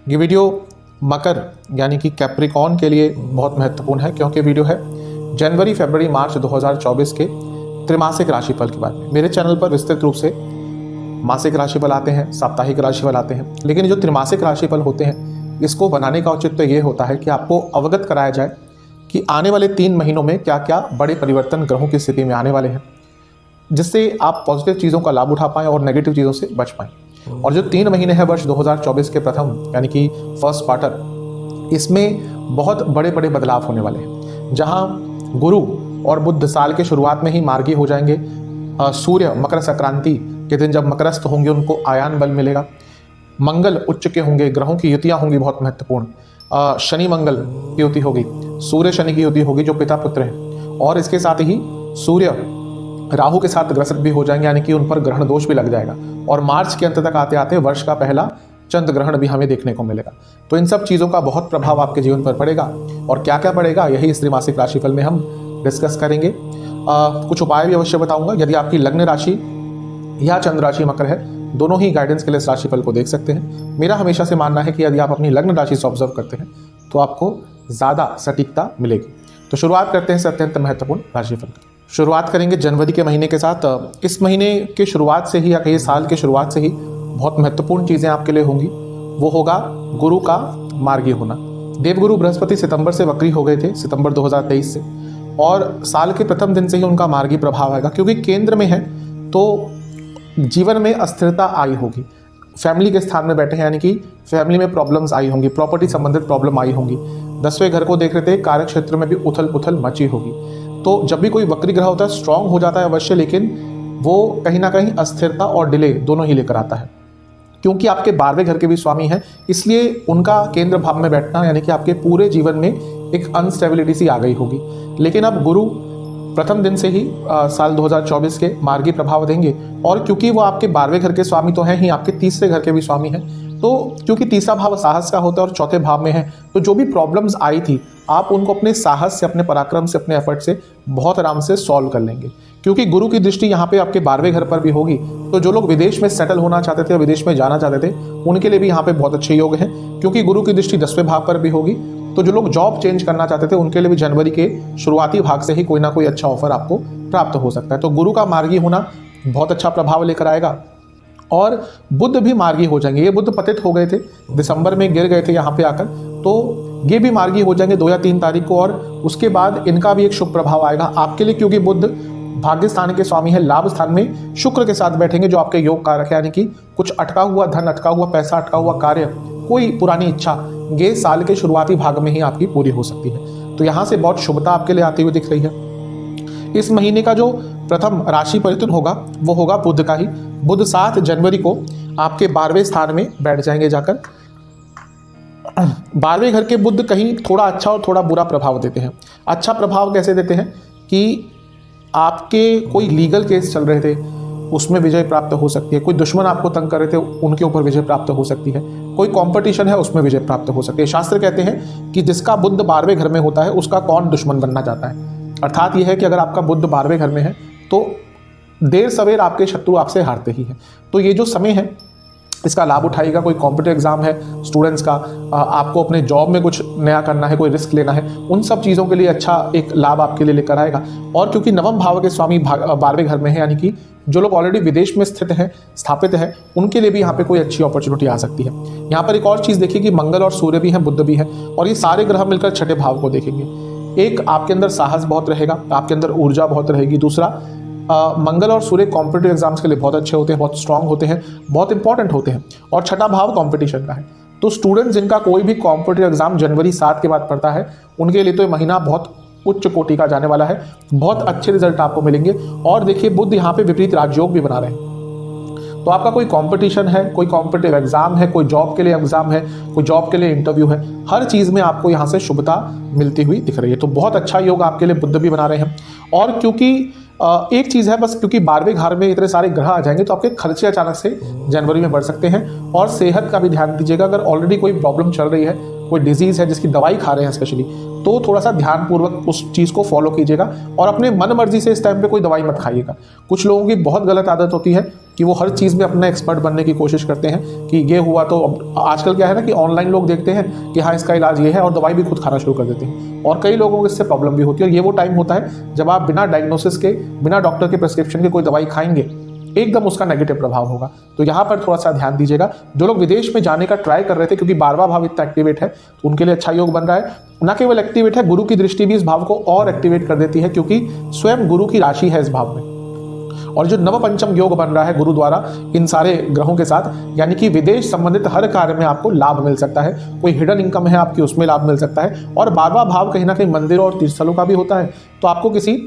ये वीडियो मकर यानी कि कैप्रिकॉन के लिए बहुत महत्वपूर्ण है, क्योंकि वीडियो है जनवरी, फरवरी, मार्च 2024 के त्रिमासिक राशिफल के बारे में। मेरे चैनल पर विस्तृत रूप से मासिक राशिफल आते हैं, साप्ताहिक राशिफल आते हैं, लेकिन जो त्रिमासिक राशिफल होते हैं इसको बनाने का औचित्य ये होता है कि आपको अवगत कराया जाए कि आने वाले 3 महीनों में क्या क्या बड़े परिवर्तन ग्रहों की स्थिति में आने वाले हैं, जिससे आप पॉजिटिव चीज़ों का लाभ उठा पाएँ और नेगेटिव चीज़ों से बच पाएँ। और जो 3 महीने हैं वर्ष 2024 के प्रथम यानी कि फर्स्ट क्वार्टर, इसमें बहुत बड़े बड़े बदलाव होने वाले हैं, जहां गुरु और बुध साल के शुरुआत में ही मार्गी हो जाएंगे। सूर्य मकर संक्रांति के दिन जब मकरस्थ होंगे उनको आयान बल मिलेगा। मंगल उच्च के होंगे, ग्रहों की युतियां होंगी बहुत महत्वपूर्ण। शनि मंगल की युति होगी, सूर्य शनि की युति होगी जो पिता पुत्र है, और इसके साथ ही सूर्य राहु के साथ ग्रसित भी हो जाएंगे, यानी कि उन पर ग्रहण दोष भी लग जाएगा। और मार्च के अंत तक आते आते वर्ष का पहला चंद्र ग्रहण भी हमें देखने को मिलेगा। तो इन सब चीज़ों का बहुत प्रभाव आपके जीवन पर पड़ेगा, और क्या क्या पड़ेगा यही इस त्रिमासिक राशिफल में हम डिस्कस करेंगे। कुछ उपाय भी अवश्य बताऊंगा। यदि आपकी लग्न राशि या चंद्र राशि मकर है, दोनों ही गाइडेंस के लिए इस राशिफल को देख सकते हैं। मेरा हमेशा से मानना है कि यदि आप अपनी लग्न राशि से ऑब्जर्व करते हैं तो आपको ज़्यादा सटीकता मिलेगी। तो शुरुआत करते हैं इस अत्यंत महत्वपूर्ण राशिफल की। शुरुआत करेंगे जनवरी के महीने के साथ। इस महीने के शुरुआत से ही या कहीं साल के शुरुआत से ही बहुत महत्वपूर्ण चीज़ें आपके लिए होंगी। वो होगा गुरु का मार्गी होना। देवगुरु बृहस्पति सितंबर से वक्री हो गए थे, सितंबर 2023 से, और साल के प्रथम दिन से ही उनका मार्गी प्रभाव आएगा। क्योंकि केंद्र में है तो जीवन में अस्थिरता आई होगी, फैमिली के स्थान में बैठे हैं, यानी कि फैमिली में प्रॉब्लम्स आई होंगी, प्रॉपर्टी संबंधित प्रॉब्लम आई होंगी। 10वें घर को देख रहे थे, कार्य क्षेत्र में भी उथल पुथल मची होगी। तो जब भी कोई वक्री ग्रह होता है स्ट्रांग हो जाता है अवश्य, लेकिन वो कहीं ना कहीं अस्थिरता और डिले दोनों ही लेकर आता है। क्योंकि आपके 12वें घर के भी स्वामी हैं, इसलिए उनका केंद्र भाव में बैठना यानी कि आपके पूरे जीवन में एक अनस्टेबिलिटी सी आ गई होगी। लेकिन अब गुरु प्रथम दिन से ही साल 2024 के मार्गी प्रभाव देंगे, और क्योंकि वो आपके 12वें घर के स्वामी तो हैं ही, आपके 3रे घर के भी स्वामी हैं, तो क्योंकि 3रा भाव साहस का होता है और 4थे भाव में है, तो जो भी प्रॉब्लम्स आई थी आप उनको अपने साहस से, अपने पराक्रम से, अपने एफर्ट से बहुत आराम से सॉल्व कर लेंगे। क्योंकि गुरु की दृष्टि यहाँ पे आपके 12वें घर पर भी होगी, तो जो लोग विदेश में सेटल होना चाहते थे, विदेश में जाना चाहते थे, उनके लिए भी यहाँ पे बहुत अच्छे योग हैं। क्योंकि गुरु की दृष्टि 10वें भाव पर भी होगी, तो जो लोग जॉब चेंज करना चाहते थे उनके लिए भी जनवरी के शुरुआती भाग से ही कोई ना कोई अच्छा ऑफर आपको प्राप्त हो सकता है। तो गुरु का मार्गी होना बहुत अच्छा प्रभाव लेकर आएगा। और बुध भी मार्गी हो जाएंगे। ये बुध पतित हो गए थे, दिसंबर में गिर गए थे यहाँ पे आकर, तो ये भी मार्गी हो जाएंगे 2 या 3 तारीख को, और उसके बाद इनका भी एक शुभ प्रभाव आएगा आपके लिए। क्योंकि बुध भाग्य स्थान के स्वामी है, लाभ स्थान में शुक्र के साथ बैठेंगे जो आपके योग कारक है, यानी कि कुछ अटका हुआ धन, अटका हुआ पैसा, अटका हुआ कार्य, कोई पुरानी इच्छा ये साल के शुरुआती भाग में ही आपकी पूरी हो सकती है। तो यहाँ से बहुत शुभता आपके लिए आती हुई दिख रही है। इस महीने का जो प्रथम राशि परिवर्तन होगा वो होगा बुध का ही। बुध 7 जनवरी को आपके 12वें स्थान में बैठ जाएंगे जाकर। 12वें घर के बुध कहीं थोड़ा अच्छा और थोड़ा बुरा प्रभाव देते हैं। अच्छा प्रभाव कैसे देते हैं कि आपके कोई लीगल केस चल रहे थे उसमें विजय प्राप्त हो सकती है, कोई दुश्मन आपको तंग कर रहे थे उनके ऊपर विजय प्राप्त हो सकती है, कोई कंपटीशन है उसमें विजय प्राप्त हो सकती है। शास्त्र कहते हैं कि जिसका बुध 12वें घर में होता है उसका कौन दुश्मन बनना चाहता है। अर्थात यह है कि अगर आपका बुध 12वें घर में है तो देर सवेर आपके शत्रु आपसे हारते ही हैं। तो ये जो समय है इसका लाभ उठाइएगा। कोई कॉम्पिटिटिव एग्जाम है स्टूडेंट्स का, आपको अपने जॉब में कुछ नया करना है, कोई रिस्क लेना है, उन सब चीज़ों के लिए अच्छा एक लाभ आपके लिए लेकर आएगा। और क्योंकि नवम भाव के स्वामी 12वें घर में है, यानी कि जो लोग ऑलरेडी विदेश में स्थित हैं, स्थापित हैं, उनके लिए भी यहाँ पे कोई अच्छी अपॉर्चुनिटी आ सकती है। यहाँ पर एक और चीज़ देखिए कि मंगल और सूर्य भी हैं, बुध भी है, और ये सारे ग्रह मिलकर 6ठे भाव को देखेंगे। एक, आपके अंदर साहस बहुत रहेगा, आपके अंदर ऊर्जा बहुत रहेगी। दूसरा, मंगल और सूर्य कॉम्पिटिटिव एग्जाम्स के लिए बहुत अच्छे होते हैं, बहुत स्ट्रांग होते हैं, बहुत इंपॉर्टेंट होते हैं। और 6ठा भाव कॉम्पिटिशन का है। तो स्टूडेंट्स जिनका कोई भी कॉम्पिटिटिव एग्जाम जनवरी 7 के बाद पड़ता है उनके लिए तो ये महीना बहुत उच्च कोटि का जाने वाला है, बहुत अच्छे रिजल्ट आपको मिलेंगे। और देखिए बुध यहाँ पे विपरीत राजयोग भी बना रहे हैं, तो आपका कोई कंपटीशन है, कोई कॉम्पिटिटिव एग्जाम है, कोई जॉब के लिए एग्जाम है, कोई जॉब के लिए इंटरव्यू है, हर चीज़ में आपको यहाँ से शुभता मिलती हुई दिख रही है। तो बहुत अच्छा योग आपके लिए बुध भी बना रहे हैं। और क्योंकि एक चीज़ है बस, क्योंकि 12वें घर में इतने सारे ग्रह आ जाएंगे तो आपके खर्चे अचानक से जनवरी में बढ़ सकते हैं। और सेहत का भी ध्यान दीजिएगा। अगर ऑलरेडी कोई प्रॉब्लम चल रही है, कोई डिजीज़ है जिसकी दवाई खा रहे हैं स्पेशली, तो थोड़ा सा ध्यानपूर्वक उस चीज़ को फॉलो कीजिएगा। और अपने मन मर्जी से इस टाइम पे कोई दवाई मत खाइएगा। कुछ लोगों की बहुत गलत आदत होती है, कि वो हर चीज़ में अपना एक्सपर्ट बनने की कोशिश करते हैं कि ये हुआ तो आजकल क्या है ना कि ऑनलाइन लोग देखते हैं कि हाँ इसका इलाज ये है और दवाई भी खुद खाना शुरू कर देते हैं, और कई लोगों को इससे प्रॉब्लम भी होती है। और ये वो टाइम होता है जब आप बिना डायग्नोसिस के, बिना डॉक्टर के प्रिस्क्रिप्शन के कोई दवाई खाएंगे, एकदम उसका नेगेटिव प्रभाव होगा। तो यहाँ पर थोड़ा सा ध्यान दीजिएगा। जो लोग विदेश में जाने का ट्राई कर रहे थे, क्योंकि 12वां भाव इतना एक्टिवेट है तो उनके लिए अच्छा योग बन रहा है। न केवल एक्टिवेट है, गुरु की दृष्टि भी इस भाव को और एक्टिवेट कर देती है, क्योंकि स्वयं गुरु की राशि है इस भाव में। और जो नव पंचम योग बन रहा है गुरु द्वारा इन सारे ग्रहों के साथ, यानी कि विदेश संबंधित हर कार्य में आपको लाभ मिल सकता है। कोई हिडन इनकम है आपकी, उसमें लाभ मिल सकता है। और 12वां भाव कहीं ना कहीं मंदिरों और तीर्थस्थलों का भी होता है, तो आपको किसी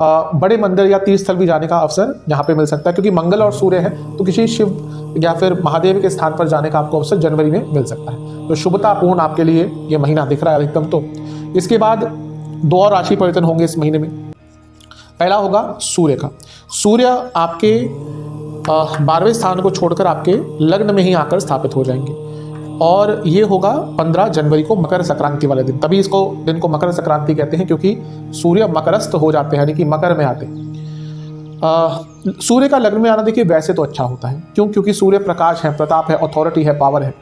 बड़े मंदिर या तीर्थस्थल भी जाने का अवसर यहाँ पे मिल सकता है, क्योंकि मंगल और सूर्य है, तो किसी शिव या फिर महादेव के स्थान पर जाने का आपको अवसर जनवरी में मिल सकता है। तो शुभतापूर्ण आपके लिए ये महीना दिख रहा है अधिकतम। तो इसके बाद 2 और राशि परिवर्तन होंगे इस महीने में। पहला होगा सूर्य का। सूर्य आपके 12वें स्थान को छोड़कर आपके लग्न में ही आकर स्थापित हो जाएंगे, और ये होगा 15 जनवरी को मकर संक्रांति वाले दिन। तभी इसको दिन को मकर संक्रांति कहते हैं, क्योंकि सूर्य मकरस्थ हो जाते हैं, यानी कि मकर में आते हैं। सूर्य का लग्न में आना देखिए वैसे तो अच्छा होता है, क्यों? क्योंकि सूर्य प्रकाश है, प्रताप है, अथॉरिटी है, पावर है।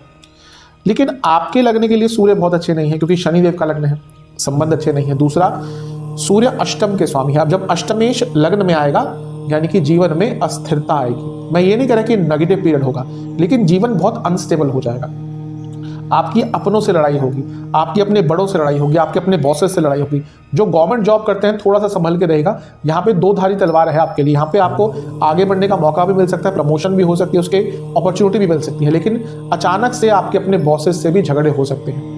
लेकिन आपके लगने के लिए सूर्य बहुत अच्छे नहीं है, क्योंकि शनिदेव का लग्न है, संबंध अच्छे नहीं है। दूसरा, सूर्य अष्टम के स्वामी है। अब जब अष्टमेश लग्न में आएगा, यानी कि जीवन में अस्थिरता आएगी। मैं ये नहीं कह रहा कि नेगेटिव पीरियड होगा, लेकिन जीवन बहुत अनस्टेबल हो जाएगा। आपकी अपनों से लड़ाई होगी, आपकी अपने बड़ों से लड़ाई होगी, आपके अपने बॉसेस से लड़ाई होगी। जो गवर्नमेंट जॉब करते हैं थोड़ा सा संभल के रहेगा। यहाँ पे 2 धारी तलवार है आपके लिए। यहाँ पे आपको आगे बढ़ने का मौका भी मिल सकता है, प्रमोशन भी हो सकती है, उसके अपॉर्चुनिटी भी मिल सकती है, लेकिन अचानक से आपके अपने बॉसेस से भी झगड़े हो सकते हैं।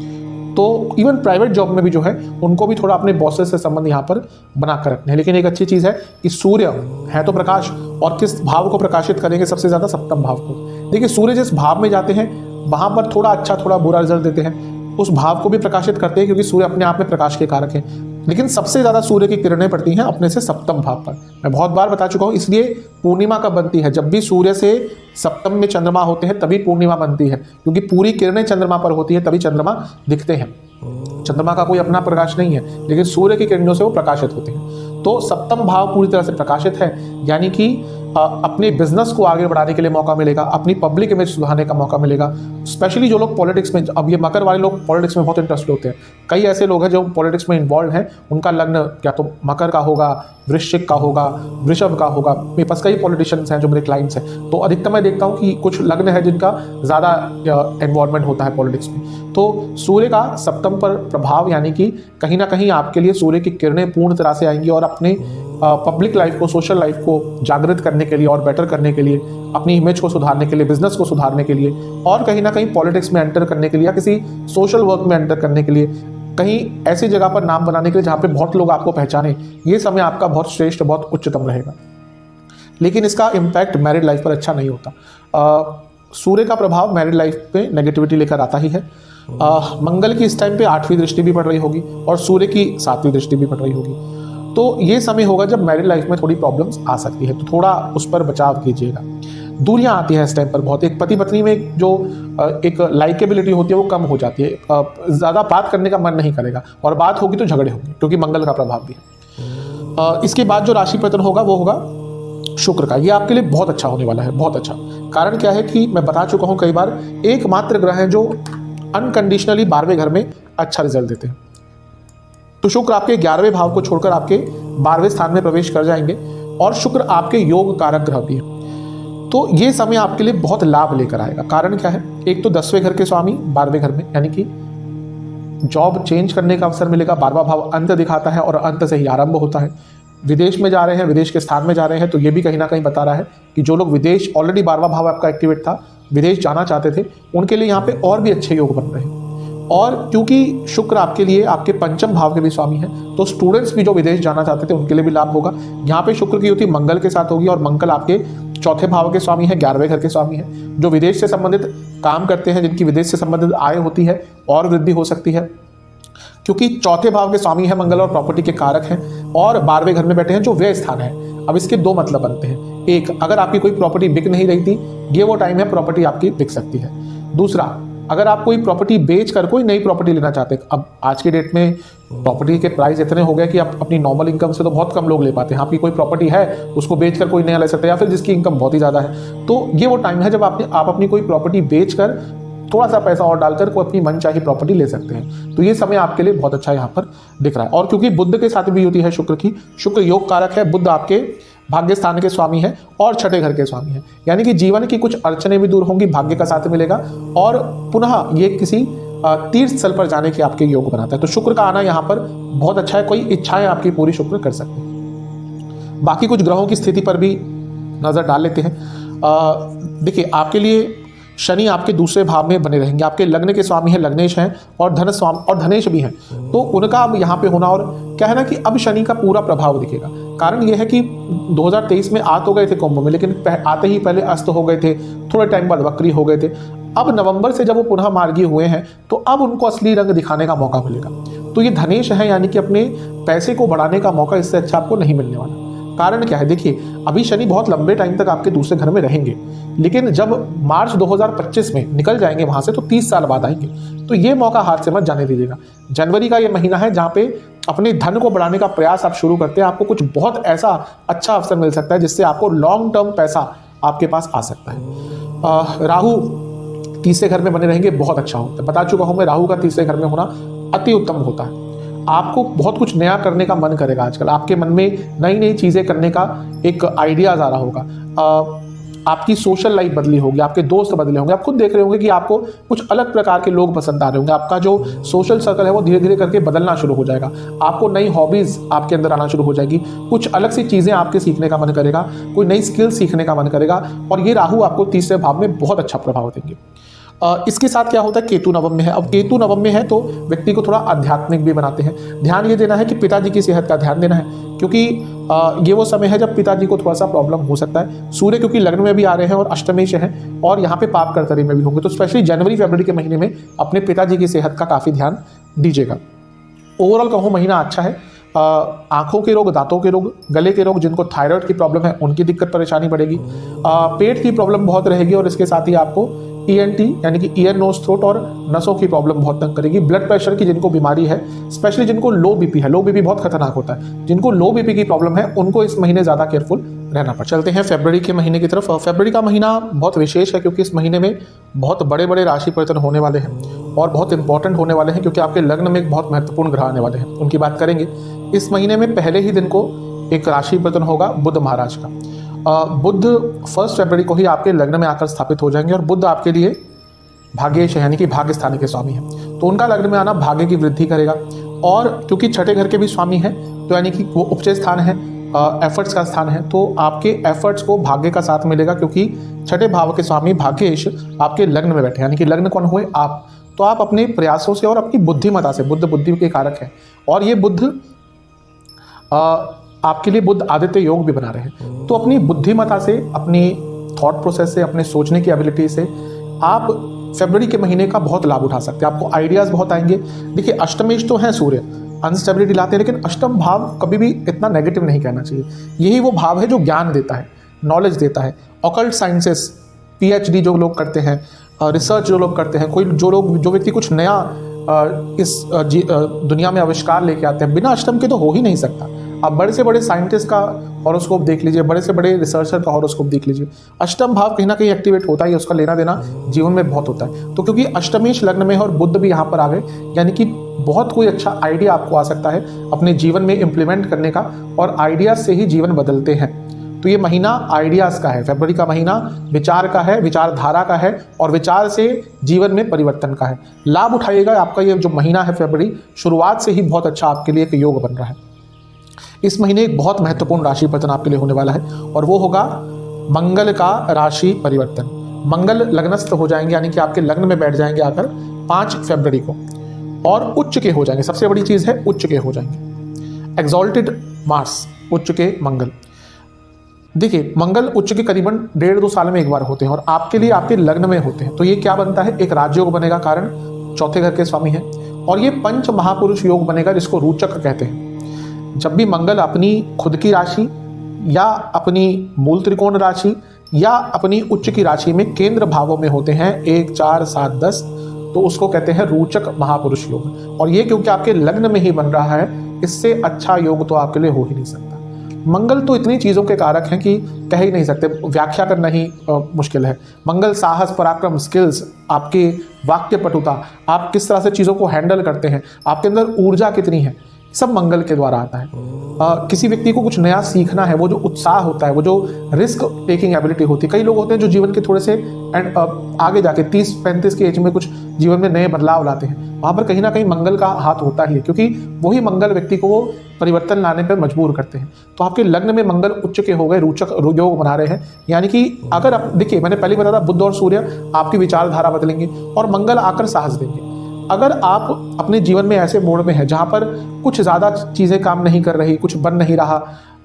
तो इवन प्राइवेट जॉब में भी जो है उनको भी थोड़ा अपने बॉसेस से संबंध यहाँ पर बना कर रखने हैं। लेकिन एक अच्छी चीज़ है कि सूर्य है तो प्रकाश, और किस भाव को प्रकाशित करेंगे सबसे ज़्यादा? सप्तम भाव को। देखिए सूर्य जिस भाव में जाते हैं वहाँ पर थोड़ा अच्छा थोड़ा बुरा रिजल्ट देते हैं, उस भाव को भी प्रकाशित करते हैं, क्योंकि सूर्य अपने आप में प्रकाश के कारक है। लेकिन सबसे ज़्यादा सूर्य की किरणें पड़ती हैं अपने से सप्तम भाव पर। मैं बहुत बार बता चुका हूँ, इसलिए पूर्णिमा कब बनती है? जब भी सूर्य से सप्तम में चंद्रमा होते हैं तभी पूर्णिमा बनती है, क्योंकि पूरी किरणें चंद्रमा पर होती है, तभी चंद्रमा दिखते हैं। चंद्रमा का कोई अपना प्रकाश नहीं है, लेकिन सूर्य की किरणों से वो प्रकाशित होते हैं। तो सप्तम भाव पूरी तरह से प्रकाशित है, यानी कि अपने बिजनेस को आगे बढ़ाने के लिए मौका मिलेगा, अपनी पब्लिक इमेज सुधारने का मौका मिलेगा। स्पेशली जो लोग पॉलिटिक्स में, अब ये मकर वाले लोग पॉलिटिक्स में बहुत इंटरेस्ट होते हैं। कई ऐसे लोग हैं जो पॉलिटिक्स में इन्वॉल्व हैं, उनका लग्न क्या तो मकर का होगा, वृश्चिक का होगा, वृषभ का होगा। मेरे पास कई पॉलिटिशियंस हैं जो मेरे क्लाइंट्स हैं, तो अधिकतर मैं देखता हूँ कि कुछ लग्न है जिनका ज़्यादा इन्वॉल्वमेंट होता है पॉलिटिक्स में। तो सूर्य का सप्तम पर प्रभाव, यानी कि कहीं ना कहीं आपके लिए सूर्य की किरणें पूर्ण तरह से आएंगी, और अपने पब्लिक लाइफ को, सोशल लाइफ को जागृत करने के लिए और बेटर करने के लिए, अपनी इमेज को सुधारने के लिए, बिजनेस को सुधारने के लिए, और कहीं ना कहीं पॉलिटिक्स में एंटर करने के लिए या किसी सोशल वर्क में एंटर करने के लिए, कहीं ऐसी जगह पर नाम बनाने के लिए जहाँ पे बहुत लोग आपको पहचाने, ये समय आपका बहुत श्रेष्ठ, बहुत उच्चतम रहेगा। लेकिन इसका इम्पैक्ट मैरिड लाइफ पर अच्छा नहीं होता। सूर्य का प्रभाव मैरिड लाइफ पे नेगेटिविटी लेकर आता ही है। मंगल की इस टाइम पे 8वीं दृष्टि भी पड़ रही होगी, और सूर्य की 7वीं दृष्टि भी पड़ रही होगी। तो ये समय होगा जब मैरिड लाइफ में थोड़ी प्रॉब्लम्स आ सकती है, तो थोड़ा उस पर बचाव कीजिएगा। दूरियां आती हैं इस टाइम पर बहुत। एक पति पत्नी में जो एक लाइकेबिलिटी होती है वो कम हो जाती है, ज़्यादा बात करने का मन नहीं करेगा, और बात होगी तो झगड़े होंगे, क्योंकि मंगल का प्रभाव भी है। इसके बाद जो राशि परिवर्तन होगा वो होगा शुक्र का। ये आपके लिए बहुत अच्छा होने वाला है, बहुत अच्छा। कारण क्या है कि मैं बता चुका हूँ कई बार, एकमात्र ग्रह है जो अनकंडीशनली 12वें घर में अच्छा रिजल्ट देते हैं। तो शुक्र आपके 11वें भाव को छोड़कर आपके 12वें स्थान में प्रवेश कर जाएंगे, और शुक्र आपके योग कारक ग्रह भी है। तो ये समय आपके लिए बहुत लाभ लेकर आएगा। कारण क्या है? एक तो 10वें घर के स्वामी 12वें घर में, यानी कि जॉब चेंज करने का अवसर मिलेगा। 12वां भाव अंत दिखाता है, और अंत से ही आरंभ होता है। विदेश में जा रहे हैं, विदेश के स्थान में जा रहे हैं, तो ये भी कहीं ना कहीं बता रहा है कि जो लोग विदेश, ऑलरेडी 12वां भाव आपका एक्टिवेट था, विदेश जाना चाहते थे, उनके लिए यहाँ पे और भी अच्छे योग बन रहे हैं। और क्योंकि शुक्र आपके लिए आपके पंचम भाव के भी स्वामी है, तो स्टूडेंट्स भी जो विदेश जाना चाहते थे उनके लिए भी लाभ होगा। यहाँ पे शुक्र की युति मंगल के साथ होगी, और मंगल आपके 4थे भाव के स्वामी है, 11वें घर के स्वामी है। जो विदेश से संबंधित काम करते हैं, जिनकी विदेश से संबंधित आय होती है, और वृद्धि हो सकती है, क्योंकि 4थे भाव के स्वामी है मंगल और प्रॉपर्टी के कारक हैं, और 12वें घर में बैठे हैं जो व्यय स्थान है। अब इसके 2 मतलब बनते हैं। एक, अगर आपकी कोई प्रॉपर्टी बिक नहीं रही थी, ये वो टाइम है प्रॉपर्टी आपकी बिक सकती है। दूसरा, अगर आप कोई प्रॉपर्टी बेच कर कोई नई प्रॉपर्टी लेना चाहते हैं, अब आज की डेट में प्रॉपर्टी के प्राइस इतने हो गए कि आप अपनी नॉर्मल इनकम से तो बहुत कम लोग ले पाते हैं। आपकी कोई प्रॉपर्टी है उसको बेचकर कोई नया ले सकता है, या फिर जिसकी इनकम बहुत ही ज़्यादा है, तो ये वो टाइम है जब आप अपनी कोई प्रॉपर्टी बेचकर थोड़ा सा पैसा और डालकर कोई अपनी मनचाही प्रॉपर्टी ले सकते हैं। तो ये समय आपके लिए बहुत अच्छा यहाँ पर दिख रहा है। और क्योंकि बुध के साथ भी होती है शुक्र की, शुक्र योग कारक है, बुध आपके भाग्य स्थान के स्वामी है और छठे घर के स्वामी है, यानी कि जीवन की कुछ अड़चने भी दूर होंगी, भाग्य का साथ मिलेगा और पुनः ये किसी तीर्थ स्थल पर जाने के आपके योग बनाता है। तो शुक्र का आना यहाँ पर बहुत अच्छा है, कोई इच्छाएं आपकी पूरी शुक्र कर सकते हैं। बाकी कुछ ग्रहों की स्थिति पर भी नजर डाल लेते हैं। देखिए, आपके लिए शनि आपके दूसरे भाव में बने रहेंगे, आपके लग्न के स्वामी हैं, लग्नेश हैं और धन स्वामी और धनेश भी हैं, तो उनका अब यहाँ पे होना, और क्या है ना कि अब शनि का पूरा प्रभाव दिखेगा। कारण यह है कि 2023 में आ तो गए थे कुंभ में, लेकिन आते ही पहले अस्त हो गए थे, थोड़े टाइम बाद वक्री हो गए थे। अब नवंबर से जब वो पुनः मार्गी हुए हैं तो अब उनको असली रंग दिखाने का मौका मिलेगा। तो ये धनेश है, यानी कि अपने पैसे को बढ़ाने का मौका इससे अच्छा आपको नहीं मिलने वाला। कारण क्या है, देखिए अभी शनि बहुत लंबे टाइम तक आपके दूसरे घर में रहेंगे, लेकिन जब मार्च 2025 में निकल जाएंगे वहां से तो 30 साल बाद आएंगे। तो ये मौका हाथ से मत जाने दीजिएगा। जनवरी का ये महीना है जहाँ पे अपने धन को बढ़ाने का प्रयास आप शुरू करते हैं, आपको कुछ बहुत ऐसा अच्छा अवसर मिल सकता है जिससे आपको लॉन्ग टर्म पैसा आपके पास आ सकता है। राहु तीसरे घर में बने रहेंगे, बहुत अच्छा होता है। बता चुका हूं मैं, राहु का तीसरे घर में होना अति उत्तम होता है। आपको बहुत कुछ नया करने का मन करेगा। आजकल आपके मन में नई नई चीजें करने का एक आइडियाज आ रहा होगा। आपकी सोशल लाइफ बदली होगी, आपके दोस्त बदले होंगे, आप खुद देख रहे होंगे कि आपको कुछ अलग प्रकार के लोग पसंद आ रहे होंगे। आपका जो सोशल सर्कल है वो धीरे धीरे करके बदलना शुरू हो जाएगा। आपको नई हॉबीज आपके अंदर आना शुरू हो जाएगी, कुछ अलग सी चीजें आपके सीखने का मन करेगा, कोई नई स्किल सीखने का मन करेगा। और ये राहु आपको तीसरे भाव में बहुत अच्छा प्रभाव देंगे। इसके साथ क्या होता है, केतु नवम में है। अब केतु नवम में है तो व्यक्ति को थोड़ा आध्यात्मिक भी बनाते हैं। ध्यान ये देना है कि पिताजी की सेहत का ध्यान देना है, क्योंकि ये वो समय है जब पिताजी को थोड़ा सा प्रॉब्लम हो सकता है। सूर्य क्योंकि लग्न में भी आ रहे हैं और अष्टमेश हैं और यहाँ पे पाप कर्तरी में भी होंगे, तो स्पेशली जनवरी फरवरी के महीने में अपने पिताजी की सेहत का काफ़ी ध्यान दीजिएगा। ओवरऑल कहूँ महीना अच्छा है। आंखों के रोग, दांतों के रोग, गले के रोग, जिनको थायराइड की प्रॉब्लम है उनकी दिक्कत परेशानी बढ़ेगी। पेट की प्रॉब्लम बहुत रहेगी और इसके साथ ही आपको ENT यानी कि ईयर नोज थ्रोट और नसों की प्रॉब्लम बहुत तंग करेगी। ब्लड प्रेशर की जिनको बीमारी है, स्पेशली जिनको लो बीपी है, लो बीपी बहुत खतरनाक होता है, जिनको लो बीपी की प्रॉब्लम है उनको इस महीने ज़्यादा केयरफुल रहना पड़ता है। चलते हैं फरवरी के महीने की तरफ। फरवरी का महीना बहुत विशेष है क्योंकि इस महीने में बहुत बड़े बड़े राशि परिवर्तन होने वाले हैं और बहुत इंपॉर्टेंट होने वाले हैं, क्योंकि आपके लग्न में एक बहुत महत्वपूर्ण ग्रह आने वाले हैं, उनकी बात करेंगे। इस महीने में पहले ही दिन को एक राशि परिवर्तन होगा बुध महाराज का। बुध 1 फरवरी को ही आपके लग्न में आकर स्थापित हो जाएंगे और बुध आपके लिए भाग्येश यानी कि भाग्य स्थान के स्वामी हैं, तो उनका लग्न में आना भाग्य की वृद्धि करेगा। और क्योंकि छठे घर के भी स्वामी हैं तो यानी कि वो उपचय स्थान है, एफर्ट्स का स्थान है, तो आपके एफर्ट्स को भाग्य का साथ मिलेगा, क्योंकि छठे भाव के स्वामी भाग्येश आपके लग्न में बैठे, यानी कि लग्न कौन हुए आप, तो आप अपने प्रयासों से और अपनी बुद्धिमता से, बुद्ध बुद्धि के कारक है और ये बुद्ध आपके लिए बुद्ध आदित्य योग भी बना रहे हैं। तो अपनी बुद्धिमता से, अपनी थॉट प्रोसेस से, अपने सोचने की एबिलिटी से आप फरवरी के महीने का बहुत लाभ उठा सकते हैं। आपको आइडियाज बहुत आएंगे। देखिए अष्टमेश तो है सूर्य, अनस्टेबिलिटी लाते हैं, लेकिन अष्टम भाव कभी भी इतना नेगेटिव नहीं कहना चाहिए। यही वो भाव है जो ज्ञान देता है, नॉलेज देता है। ऑकल्ट साइंसेस, PhD जो लोग करते हैं, रिसर्च जो लोग करते हैं, जो व्यक्ति कुछ नया इस दुनिया में आविष्कार लेके आते हैं, बिना अष्टम के तो हो ही नहीं सकता। आप बड़े से बड़े साइंटिस्ट का हॉरोस्कोप देख लीजिए, बड़े से बड़े रिसर्चर का हॉरोस्कोप देख लीजिए, अष्टम भाव कहीं ना कहीं एक्टिवेट होता है, उसका लेना देना जीवन में बहुत होता है। तो क्योंकि अष्टमेश लग्न में है और बुध भी यहाँ पर आ गए, यानी कि बहुत कोई अच्छा आइडिया आपको आ सकता है अपने जीवन में इम्प्लीमेंट करने का, और आइडियाज से ही जीवन बदलते हैं। तो ये महीना आइडियाज का है, फरवरी का महीना विचार का है, विचारधारा का है और विचार से जीवन में परिवर्तन का है। लाभ उठाइएगा। आपका ये जो महीना है फरवरी, शुरुआत से ही बहुत अच्छा आपके लिए एक योग बन रहा है। इस महीने एक बहुत महत्वपूर्ण राशि परिवर्तन आपके लिए होने वाला है और वो होगा मंगल का राशि परिवर्तन। मंगल लग्नस्थ हो जाएंगे, यानी कि आपके लग्न में बैठ जाएंगे आकर 5 फरवरी को, और उच्च के हो जाएंगे। सबसे बड़ी चीज है उच्च के हो जाएंगे। एक्सॉल्टेड मार्स, उच्च के मंगल। देखिए मंगल उच्च के करीबन 1.5-2 साल में एक बार होते हैं और आपके लिए आपके लग्न में होते हैं, तो ये क्या बनता है, एक राजयोग बनेगा, कारण चौथे घर के स्वामी है, और ये पंच महापुरुष योग बनेगा जिसको रूचक कहते हैं। जब भी मंगल अपनी खुद की राशि या अपनी मूल त्रिकोण राशि या अपनी उच्च की राशि में केंद्र भावों में होते हैं 1, 4, 7, 10, तो उसको कहते हैं रोचक महापुरुष योग। और ये क्योंकि आपके लग्न में ही बन रहा है, इससे अच्छा योग तो आपके लिए हो ही नहीं सकता। मंगल तो इतनी चीज़ों के कारक हैं कि कह ही नहीं सकते, व्याख्या करना ही मुश्किल है। मंगल साहस, पराक्रम, स्किल्स, आपके वाक्य पटुता, आप किस तरह से चीज़ों को हैंडल करते हैं, आपके अंदर ऊर्जा कितनी है, सब मंगल के द्वारा आता है। किसी व्यक्ति को कुछ नया सीखना है, वो जो उत्साह होता है, वो जो रिस्क टेकिंग एबिलिटी होती है। कई लोग होते हैं जो जीवन के थोड़े से आगे जाके 30-35 की एज में कुछ जीवन में नए बदलाव लाते हैं, वहाँ पर कहीं ना कहीं मंगल का हाथ होता ही है, क्योंकि वही मंगल व्यक्ति को वो परिवर्तन लाने पर मजबूर करते हैं। तो आपके लग्न में मंगल उच्च के हो गए, रोचक योग बना रहे हैं, यानी कि अगर आप देखिए, मैंने पहले बताया था बुध और सूर्य आपकी विचारधारा बदलेंगे और मंगल आकर साहस देंगे। अगर आप अपने जीवन में ऐसे मोड़ में हैं जहाँ पर कुछ ज़्यादा चीज़ें काम नहीं कर रही, कुछ बन नहीं रहा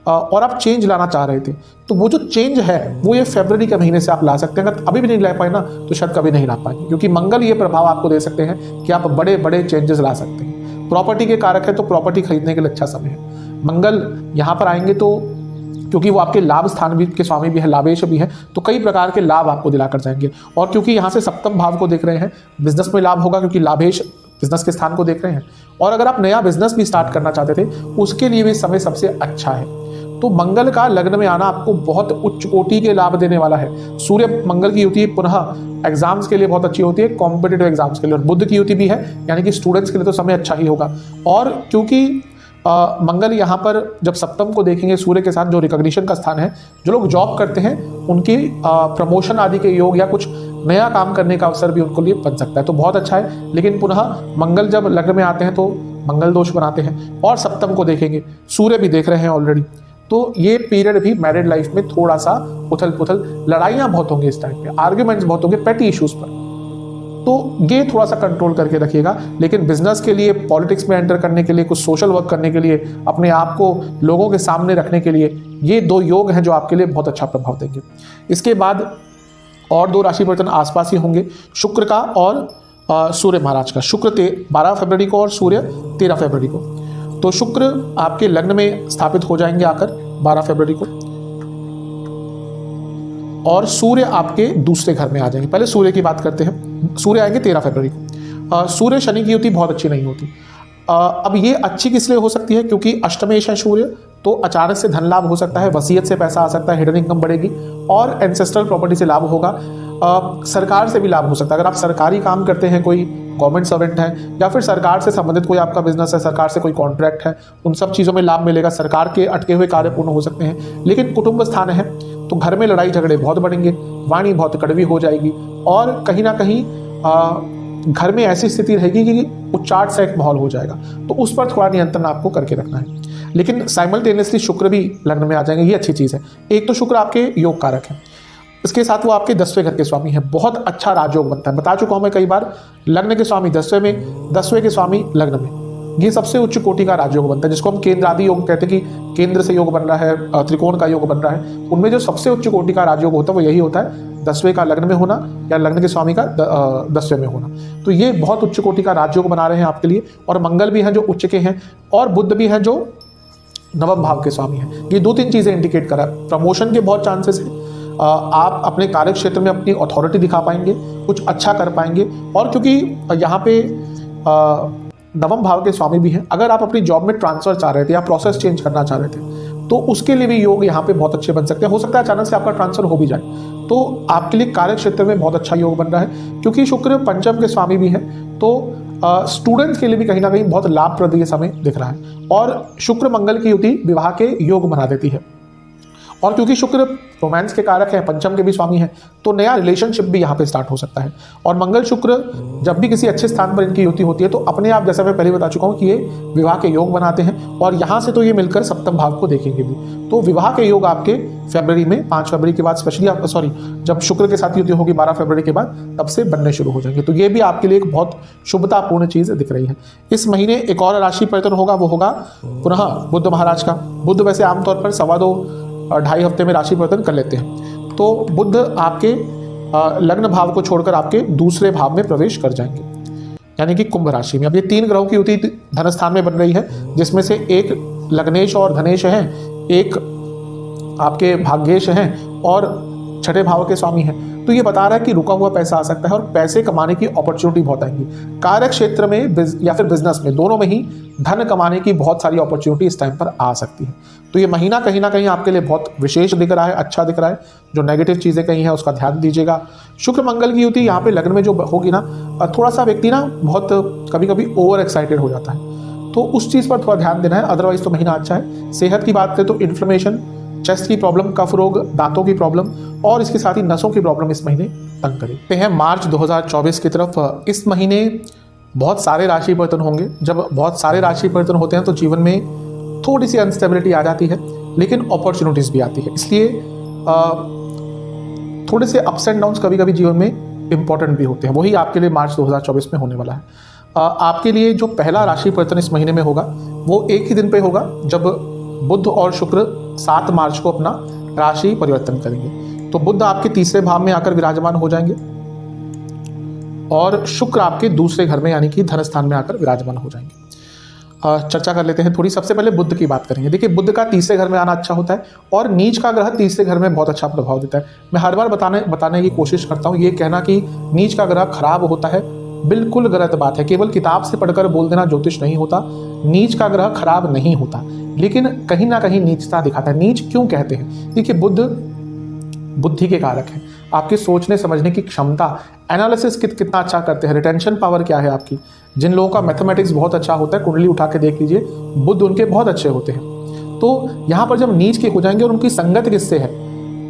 और आप चेंज लाना चाह रहे थे, तो वो जो चेंज है वो ये फरवरी के महीने से आप ला सकते हैं। अगर अभी भी नहीं ला पाए ना, तो शायद कभी नहीं ला पाएंगे, क्योंकि मंगल ये प्रभाव आपको दे सकते हैं कि आप बड़े बड़े चेंजेस ला सकते हैं। प्रॉपर्टी के कारक है, तो प्रॉपर्टी खरीदने के लिए अच्छा समय है। मंगल यहाँ पर आएंगे तो क्योंकि वो आपके लाभ स्थान भी के स्वामी भी है, लाभेश भी है, तो कई प्रकार के लाभ आपको दिलाकर जाएंगे। और क्योंकि यहाँ से सप्तम भाव को देख रहे हैं, बिजनेस में लाभ होगा, क्योंकि लाभेश बिजनेस के स्थान को देख रहे हैं। और अगर आप नया बिजनेस भी स्टार्ट करना चाहते थे, उसके लिए भी समय सबसे अच्छा है। तो मंगल का लग्न में आना आपको बहुत उच्च कोटि के लाभ देने वाला है। सूर्य मंगल की युति पुनः एग्जाम्स के लिए बहुत अच्छी होती है, कॉम्पिटिटिव एग्जाम्स के लिए। और बुध की युति भी है, यानी कि स्टूडेंट्स के लिए तो समय अच्छा ही होगा। और क्योंकि मंगल यहाँ पर जब सप्तम को देखेंगे सूर्य के साथ, जो रिकॉग्निशन का स्थान है, जो लोग जॉब करते हैं उनकी प्रमोशन आदि के योग या कुछ नया काम करने का अवसर भी उनको लिए बन सकता है, तो बहुत अच्छा है। लेकिन पुनः मंगल जब लग्न में आते हैं तो मंगल दोष बनाते हैं। और सप्तम को देखेंगे, सूर्य भी देख रहे हैं ऑलरेडी, तो ये पीरियड भी मैरिड लाइफ में थोड़ा सा उथल पुथल, लड़ाइयाँ बहुत होंगी इस टाइम पे, आर्ग्यूमेंट्स बहुत होंगे पेटी इश्यूज पर, तो ये थोड़ा सा कंट्रोल करके रखिएगा। लेकिन बिजनेस के लिए, पॉलिटिक्स में एंटर करने के लिए, कुछ सोशल वर्क करने के लिए, अपने आप को लोगों के सामने रखने के लिए, ये 2 योग हैं जो आपके लिए बहुत अच्छा प्रभाव देंगे। इसके बाद और 2 राशि परिवर्तन आसपास ही होंगे, शुक्र का और सूर्य महाराज का। शुक्र 12 फरवरी को और सूर्य 13 फरवरी को। तो शुक्र आपके लग्न में स्थापित हो जाएंगे आकर 12 फरवरी को, और सूर्य आपके दूसरे घर में आ जाएंगे। पहले सूर्य की बात करते हैं। सूर्य आएंगे 13 फरवरी को। सूर्य शनि की युति बहुत अच्छी नहीं होती। अब ये अच्छी किस लिए हो सकती है, क्योंकि अष्टमेश है सूर्य, तो अचानक से धन लाभ हो सकता है, वसीयत से पैसा आ सकता है, हिडन इनकम बढ़ेगी और एंसेस्ट्रल प्रॉपर्टी से लाभ होगा। सरकार से भी लाभ हो सकता है। अगर आप सरकारी काम करते हैं, कोई गवर्नमेंट सर्वेंट है, या फिर सरकार से संबंधित कोई आपका बिजनेस है, सरकार से कोई कॉन्ट्रैक्ट है, उन सब चीज़ों में लाभ मिलेगा। सरकार के अटके हुए कार्य पूर्ण हो सकते हैं। लेकिन कुटुंब स्थान है तो घर में लड़ाई झगड़े बहुत बढ़ेंगे, वाणी बहुत कड़वी हो जाएगी, और कहीं ना कहीं घर में ऐसी स्थिति रहेगी कि उच्चाट सा एक माहौल हो जाएगा। तो उस पर थोड़ा नियंत्रण आपको करके रखना है। लेकिन साइमल्टेनियसली शुक्र भी लग्न में आ जाएंगे, ये अच्छी चीज़ है। एक तो शुक्र आपके योग कारक है, इसके साथ वो आपके 10वें घर के स्वामी हैं। बहुत अच्छा राजयोग बनता है, बता चुका हूँ मैं कई बार। लग्न के स्वामी 10वें में, 10वें के स्वामी लग्न में, ये सबसे उच्च कोटि का राजयोग बनता है, जिसको हम केंद्र आदि योग कहते हैं कि केंद्र से योग बन रहा है, त्रिकोण का योग बन रहा है। उनमें जो सबसे उच्च कोटि का राजयोग होता है वो यही होता है, 10वें का लग्न में होना या लग्न के स्वामी का 10वें में होना। तो ये बहुत उच्च कोटि का राजयोग बना रहे हैं आपके लिए। और मंगल भी हैं जो उच्च के हैं, और बुध भी हैं जो नवम भाव के स्वामी हैं। ये 2-3 चीज़ें इंडिकेट करा। प्रमोशन के बहुत चांसेस हैं, आप अपने कार्य क्षेत्र में अपनी अथॉरिटी दिखा पाएंगे, कुछ अच्छा कर पाएंगे। और क्योंकि यहाँ पे नवम भाव के स्वामी भी हैं, अगर आप अपनी जॉब में ट्रांसफर चाह रहे थे या प्रोसेस चेंज करना चाह रहे थे, तो उसके लिए भी योग यहाँ पे बहुत अच्छे बन सकते हैं। हो सकता है अचानक से आपका ट्रांसफर हो भी जाए, तो आपके लिए कार्य क्षेत्र में बहुत अच्छा योग बन रहा है। क्योंकि शुक्र पंचम के स्वामी भी हैं, तो स्टूडेंट्स के लिए भी कहीं ना कहीं बहुत लाभप्रद ये समय दिख रहा है। और शुक्र मंगल की युति विवाह के योग बना देती है। और क्योंकि शुक्र रोमांस के कारक है, पंचम के भी स्वामी हैं, तो नया रिलेशनशिप भी यहाँ पे स्टार्ट हो सकता है। और मंगल शुक्र जब भी किसी अच्छे स्थान पर इनकी युति होती है, तो अपने आप, जैसा मैं पहले बता चुका हूँ कि ये विवाह के योग बनाते हैं। और यहाँ से तो ये मिलकर सप्तम भाव को देखेंगे भी। तो विवाह के योग आपके फरवरी में, 5 फरवरी के बाद स्पेशली जब शुक्र के साथ युति होगी 12 फरवरी के बाद, तब से बनने शुरू हो जाएंगे। तो ये भी आपके लिए एक बहुत शुभतापूर्ण चीज़ दिख रही है। इस महीने एक और राशि परिवर्तन होगा, वो होगा पुनः बुध महाराज का। बुध वैसे आमतौर पर 2.5 हफ्ते में राशि परिवर्तन कर लेते हैं। तो बुध आपके लग्न भाव को छोड़कर आपके दूसरे भाव में प्रवेश कर जाएंगे, यानी कि कुंभ राशि में। अब ये 3 ग्रहों की युति धन स्थान में बन रही है, जिसमें से एक लग्नेश और धनेश हैं, एक आपके भाग्येश हैं, और छठे भाव के स्वामी हैं, तो ये बता रहा है कि रुका हुआ पैसा आ सकता है और पैसे कमाने की अपॉर्चुनिटी बहुत आएंगी। कार्य क्षेत्र में या फिर बिजनेस में, दोनों में ही धन कमाने की बहुत सारी अपॉर्चुनिटी इस टाइम पर आ सकती है। तो ये महीना कहीं ना कहीं आपके लिए बहुत विशेष दिख रहा है, अच्छा दिख रहा है। जो नेगेटिव चीज़ें कहीं हैं उसका ध्यान दीजिएगा। शुक्र मंगल की युति यहाँ पे लग्न में जो होगी ना, थोड़ा सा व्यक्ति ना बहुत कभी कभी ओवर एक्साइटेड हो जाता है, तो उस चीज़ पर थोड़ा ध्यान देना है। अदरवाइज तो महीना अच्छा है। सेहत की बात करें तो इन्फ्लेमेशन, चेस्ट की प्रॉब्लम, कफ रोग, दांतों की प्रॉब्लम और इसके साथ ही नसों की प्रॉब्लम इस महीने तंग करें हैं। मार्च 2024 की तरफ इस महीने बहुत सारे राशि परिवर्तन होंगे। जब बहुत सारे राशि परिवर्तन होते हैं तो जीवन में थोड़ी सी अनस्टेबिलिटी आ जाती है, लेकिन अपॉर्चुनिटीज़ भी आती है। इसलिए थोड़े से अप्स एंड डाउन्स कभी कभी जीवन में इंपॉर्टेंट भी होते हैं। वही आपके लिए मार्च 2024 में होने वाला है। आपके लिए जो पहला राशि परिवर्तन इस महीने में होगा वो एक ही दिन पे होगा, जब बुध और शुक्र 7 मार्च को अपना राशि परिवर्तन करेंगे। तो बुध आपके तीसरे भाव में आकर विराजमान हो जाएंगे और शुक्र आपके दूसरे घर में यानी कि धन स्थान में आकर विराजमान हो जाएंगे। चर्चा कर लेते हैं थोड़ी। सबसे पहले बुध की बात करेंगे। देखिए, बुध का तीसरे घर में आना अच्छा होता है और नीच का ग्रह तीसरे घर में बहुत अच्छा प्रभाव देता है। मैं हर बार बताने की कोशिश करता हूँ, ये कहना कि नीच का ग्रह खराब होता है बिल्कुल गलत बात है। केवल किताब से पढ़कर बोल देना ज्योतिष नहीं होता। नीच का ग्रह खराब नहीं होता, लेकिन कहीं ना कहीं नीचता दिखाता है। नीच क्यों कहते हैं? देखिए, बुध बुद्धि के कारक है, आपके सोचने समझने की क्षमता, एनालिसिस कितना अच्छा करते हैं, रिटेंशन पावर क्या है आपकी। जिन लोगों का मैथमेटिक्स बहुत अच्छा होता है, कुंडली उठा के देख लीजिए, बुध उनके बहुत अच्छे होते हैं। तो यहाँ पर जब नीच के हो जाएंगे और उनकी संगत किससे है,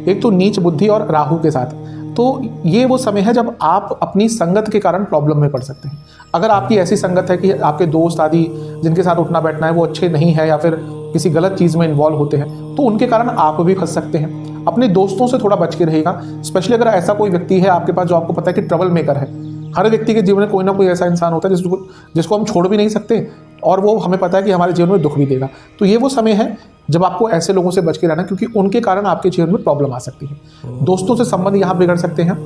एक तो नीच बुद्धि और राहु के साथ, तो ये वो समय है जब आप अपनी संगत के कारण प्रॉब्लम में पड़ सकते हैं। अगर आपकी ऐसी संगत है कि आपके दोस्त आदि जिनके साथ उठना बैठना है वो अच्छे नहीं है या फिर किसी गलत चीज़ में इन्वॉल्व होते हैं, तो उनके कारण आप भी फंस सकते हैं। अपने दोस्तों से थोड़ा बच के रहेगा, स्पेशली अगर ऐसा कोई व्यक्ति है आपके पास जो आपको पता है कि ट्रबल मेकर है। हर व्यक्ति के जीवन में कोई ना कोई ऐसा इंसान होता है जिसको हम छोड़ भी नहीं सकते और वो हमें पता है कि हमारे जीवन में दुख भी देगा। तो ये वो समय है जब आपको ऐसे लोगों से बच के रहना, क्योंकि उनके कारण आपके जीवन में प्रॉब्लम आ सकती है। दोस्तों से संबंध यहाँ बिगड़ सकते हैं।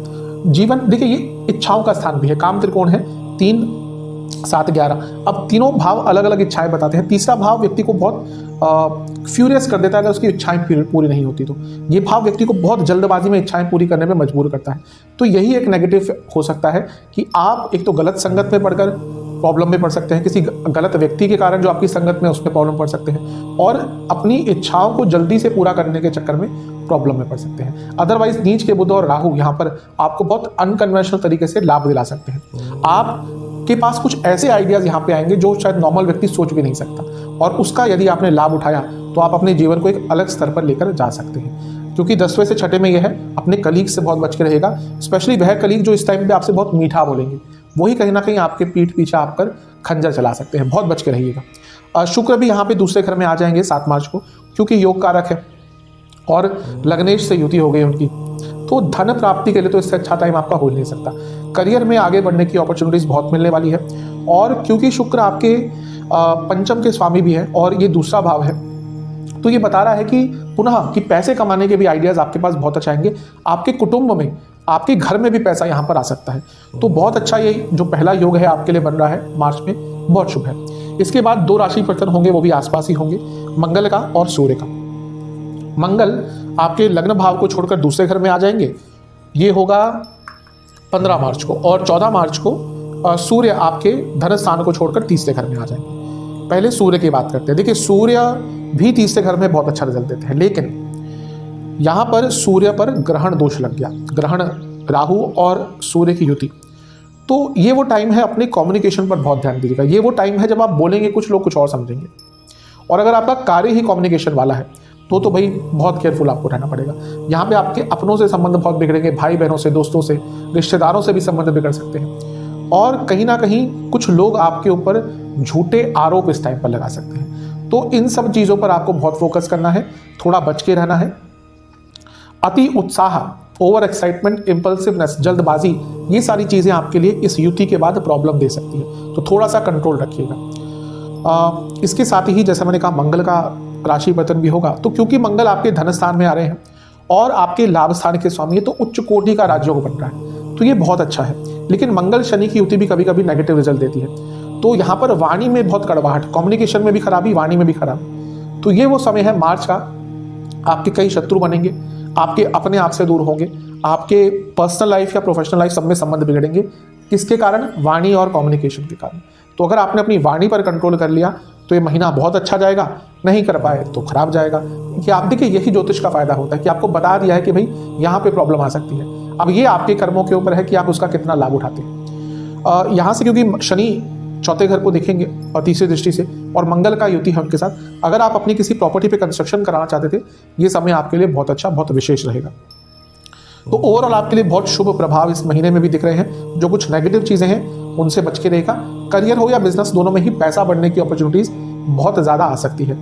जीवन, देखिए, ये इच्छाओं का स्थान भी है। काम त्रिकोण है 3, 7, 11। अब तीनों भाव अलग अलग इच्छाएं बताते हैं। तीसरा भाव व्यक्ति को बहुत फ्यूरियस कर देता है अगर उसकी इच्छाएं पूरी नहीं होती। तो ये भाव व्यक्ति को बहुत जल्दबाजी में इच्छाएं पूरी करने में मजबूर करता है। तो यही एक नेगेटिव हो सकता है कि आप एक तो गलत संगत में पढ़कर प्रॉब्लम में पड़ सकते हैं, किसी गलत व्यक्ति के कारण जो आपकी संगत में उसमें प्रॉब्लम पड़ सकते हैं, और अपनी इच्छाओं को जल्दी से पूरा करने के चक्कर में प्रॉब्लम में पड़ सकते हैं। अदरवाइज नीच के बुध और राहु यहाँ पर आपको बहुत अनकन्वेंशनल तरीके से लाभ दिला सकते हैं। आपके पास कुछ ऐसे आइडियाज यहाँ पे आएंगे जो शायद नॉर्मल व्यक्ति सोच भी नहीं सकता, और उसका यदि आपने लाभ उठाया तो आप अपने जीवन को एक अलग स्तर पर लेकर जा सकते हैं। क्योंकि 10वें से छठे में यह है, अपने कलीग से बहुत बच के रहेगा। स्पेशली वह कलीग जो इस टाइम पे आपसे बहुत मीठा बोलेंगे, वही कहीं ना कहीं आपके पीठ पीछे आपकर खंजर चला सकते हैं। बहुत बच के रहिएगा। शुक्र भी यहाँ पे दूसरे घर में आ जाएंगे 7 मार्च को, क्योंकि योग कारक है और लग्नेश से युति हो गई उनकी। तो धन प्राप्ति के लिए तो इससे अच्छा टाइम आपका हो नहीं सकता। करियर में आगे बढ़ने की अपॉर्चुनिटीज बहुत मिलने वाली है, और क्योंकि शुक्र आपके पंचम के स्वामी भी है और ये दूसरा भाव है, तो ये बता रहा है कि पुनः कि पैसे कमाने के भी आइडियाज आपके पास बहुत अच्छा आएंगे। आपके कुटुंब में, आपके घर में भी पैसा यहाँ पर आ सकता है। तो बहुत अच्छा ये जो पहला योग है आपके लिए बन रहा है मार्च में, बहुत शुभ है। इसके बाद 2 राशि परिवर्तन होंगे, वो भी आसपास ही होंगे, मंगल का और सूर्य का। मंगल आपके लग्न भाव को छोड़कर दूसरे घर में आ जाएंगे, ये होगा 15 मार्च को, और 14 मार्च को सूर्य आपके धन स्थान को छोड़कर तीसरे घर में आ जाएंगे। पहले सूर्य की बात करते हैं। देखिए, सूर्य भी तीसरे घर में बहुत अच्छा रिजल्ट देते हैं, लेकिन यहाँ पर सूर्य पर ग्रहण दोष लग गया, ग्रहण राहु और सूर्य की युति। तो ये वो टाइम है, अपने कम्युनिकेशन पर बहुत ध्यान दीजिएगा। ये वो टाइम है जब आप बोलेंगे कुछ, लोग कुछ और समझेंगे, और अगर आपका कार्य ही कम्युनिकेशन वाला है तो भाई बहुत केयरफुल आपको रहना पड़ेगा। यहाँ पे आपके अपनों से संबंध बहुत बिगड़ेंगे, भाई बहनों से, दोस्तों से, रिश्तेदारों से भी संबंध बिगड़ सकते हैं, और कहीं ना कहीं कुछ लोग आपके ऊपर झूठे आरोप इस टाइम पर लगा सकते हैं। तो इन सब चीज़ों पर आपको बहुत फोकस करना है, थोड़ा बच के रहना है। अति उत्साह, ओवर एक्साइटमेंट, इम्पल्सिवनेस, जल्दबाजी, ये सारी चीज़ें आपके लिए इस युति के बाद प्रॉब्लम दे सकती है, तो थोड़ा सा कंट्रोल रखिएगा। इसके साथ ही जैसा मैंने कहा, मंगल का राशि परिवर्तन भी होगा। तो क्योंकि मंगल आपके धन स्थान में आ रहे हैं और आपके लाभ स्थान के स्वामी है, तो उच्च कोटि का राजयोग बन रहा है, तो ये बहुत अच्छा है। लेकिन मंगल शनि की युति भी कभी कभी नेगेटिव रिजल्ट देती है। तो यहाँ पर वाणी में बहुत कड़वाहट, कम्युनिकेशन में भी खराबी, वाणी में भी खराबी। तो ये वो समय है मार्च का, आपके कई शत्रु बनेंगे, आपके अपने आप से दूर होंगे, आपके पर्सनल लाइफ या प्रोफेशनल लाइफ सब में संबंध बिगड़ेंगे। किसके कारण? वाणी और कम्युनिकेशन के कारण। तो अगर आपने अपनी वाणी पर कंट्रोल कर लिया तो ये महीना बहुत अच्छा जाएगा, नहीं कर पाए तो खराब जाएगा। कि आप देखिए, यही ज्योतिष का फायदा होता है कि आपको बता दिया है कि भाई यहाँ पे प्रॉब्लम आ सकती है। अब ये आपके कर्मों के ऊपर है कि आप उसका कितना लाभ उठाते हैं। यहाँ से क्योंकि शनि चौथे घर को देखेंगे और तीसरी दृष्टि से, और मंगल का युति है उनके साथ, अगर आप अपनी किसी प्रॉपर्टी पे कंस्ट्रक्शन कराना चाहते थे, ये समय आपके लिए बहुत अच्छा, बहुत विशेष रहेगा। तो ओवरऑल आपके लिए बहुत शुभ प्रभाव इस महीने में भी दिख रहे हैं। जो कुछ नेगेटिव चीजें हैं उनसे बच के रहेगा। करियर हो या बिजनेस, दोनों में ही पैसा बढ़ने की अपॉर्चुनिटीज बहुत ज्यादा आ सकती है।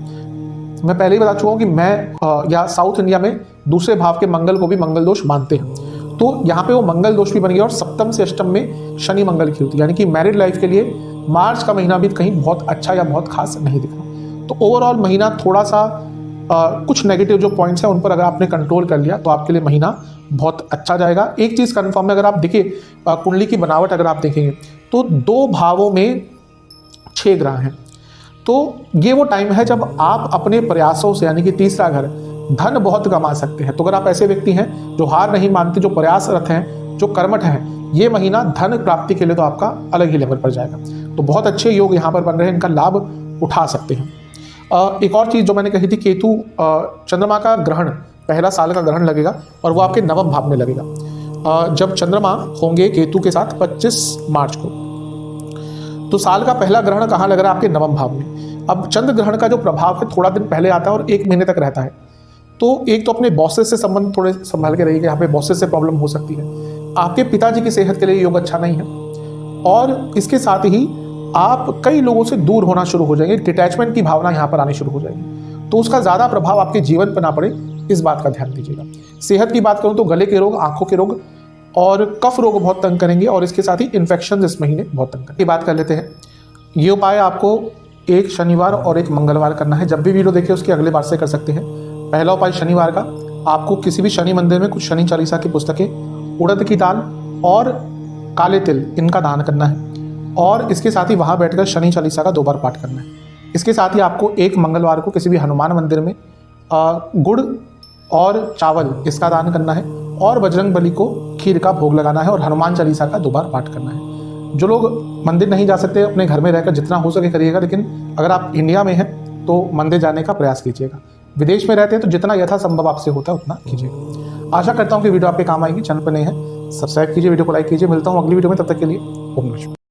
मैं पहले ही बता चुका हूँ कि मैं या साउथ इंडिया में दूसरे भाव के मंगल को भी मंगल दोष मानते हैं। तो यहाँ पे वो मंगल दोष भी बन गया और सप्तम से अष्टम में शनि मंगल की होती है, यानी कि मैरिड लाइफ के लिए मार्च का महीना भी कहीं बहुत अच्छा या बहुत खास नहीं दिख रहा। तो ओवरऑल महीना थोड़ा सा कुछ नेगेटिव जो पॉइंट्स हैं उन पर अगर आपने कंट्रोल कर लिया तो आपके लिए महीना बहुत अच्छा जाएगा। एक चीज़ कन्फर्म है, अगर आप देखिए कुंडली की बनावट अगर आप देखेंगे तो 2 भावों में 6 ग्रह हैं। तो ये वो टाइम है जब आप अपने प्रयासों से, यानी कि तीसरा घर, धन बहुत कमा सकते हैं। तो अगर आप ऐसे व्यक्ति हैं जो हार नहीं मानते, जो प्रयासरत हैं, जो कर्मठ हैं, ये महीना धन प्राप्ति के लिए तो आपका अलग ही लेवल पर जाएगा। तो बहुत अच्छे योग यहाँ पर बन रहे हैं, इनका लाभ उठा सकते हैं। एक और चीज़ जो मैंने कही थी, केतु चंद्रमा का ग्रहण, पहला साल का ग्रहण लगेगा और वो आपके नवम भाव में लगेगा। जब चंद्रमा होंगे केतु के साथ 25 मार्च को, तो साल का पहला ग्रहण कहाँ लग रहा है? आपके नवम भाव में। अब चंद्र ग्रहण का जो प्रभाव है थोड़ा दिन पहले आता है और 1 महीने तक रहता है। तो एक तो अपने बॉसेस से संबंध थोड़े संभाल के रहिएगा, यहाँ पे बॉसेस से प्रॉब्लम हो सकती है। आपके पिताजी की सेहत के लिए योग अच्छा नहीं है, और इसके साथ ही आप कई लोगों से दूर होना शुरू हो जाएंगे, डिटैचमेंट की भावना यहाँ पर आनी शुरू हो जाएगी। तो उसका ज़्यादा प्रभाव आपके जीवन पर ना पड़े, इस बात का ध्यान दीजिएगा। सेहत की बात करूँ तो गले के रोग, आंखों के रोग और कफ रोग बहुत तंग करेंगे, और इसके साथ ही इन्फेक्शन इस महीने बहुत तंग करेंगे। बात कर लेते हैं। ये उपाय आपको एक शनिवार और एक मंगलवार करना है। जब भी वीडियो देखें उसके अगले बार से कर सकते हैं। पहला उपाय शनिवार का, आपको किसी भी शनि मंदिर में कुछ शनि चालीसा की पुस्तकें, उड़द की दाल और काले तिल, इनका दान करना है, और इसके साथ ही वहाँ बैठकर शनि चालीसा का 2 बार पाठ करना है। इसके साथ ही आपको एक मंगलवार को किसी भी हनुमान मंदिर में गुड़ और चावल इसका दान करना है, और बजरंग बली को खीर का भोग लगाना है, और हनुमान चालीसा का 2 बार पाठ करना है। जो लोग मंदिर नहीं जा सकते, अपने घर में रहकर जितना हो सके करिएगा, लेकिन अगर आप इंडिया में हैं तो मंदिर जाने का प्रयास कीजिएगा। विदेश में रहते हैं तो जितना यथासंभव आपसे होता है उतना कीजिएगा। आशा करता हूँ कि वीडियो आपके काम आएगी। चैनल पर नए हैं, सब्सक्राइब कीजिए, वीडियो को लाइक कीजिए। मिलता हूँ अगली वीडियो में, तब तक के लिए ओम नमः शिवाय।